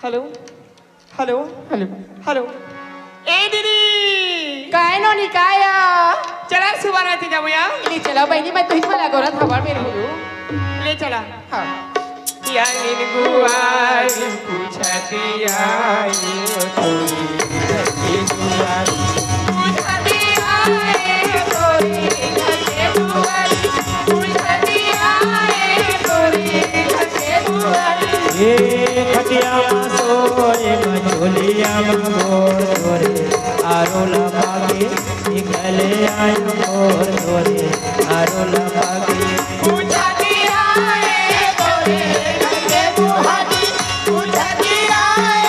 hello hello hello hello ए दीदी काय नोनी काय चला सुबाराती जाऊया इली चला बहिणी मैं तुझी मला गोरा थांबा मेरे हुलू ले चला हाँ यानी गुआई पूछती आई थोड़ी की गुआई पूछती आई थोड़ी के गुआई पूछती आई थोड़ी के गुआई ये खटिया सोए मझोलिया मोर तोरे आरोला पागे निकले आयो मोर तोरे आरोला पागे पूछती आई थोड़ी के गुआई पूछती आई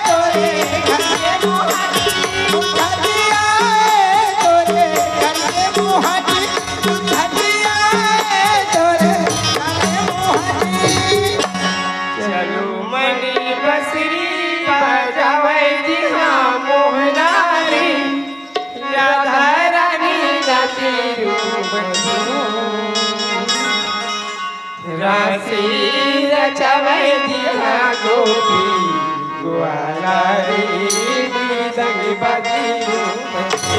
थोड़ी के गुआई पूछती आई थोड़ी के गुआई पूछती आई थोड़ी के गुआई चलो मनी बसरी बजावे जी हाँ मोहनारी राधा रानी नाची राशि रचावे जी हाँ गोपी ग्वालारी संग बजी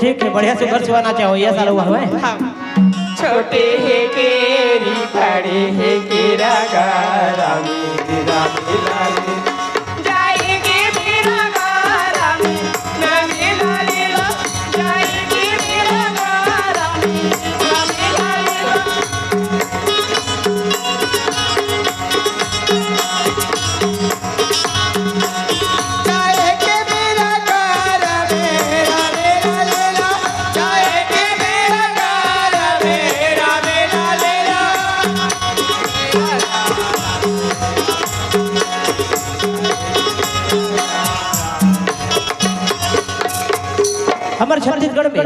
ठीक है बढ़िया से घर छुआना चाहो ये साल हुआ है हाँ छोटे है केरी बड़े है केरा रामी रामी लाले जाएगी मेरा रामी रामी लाले जाएगी मेरा रामी रामी लाले हमारे छत्तीसगढ़ में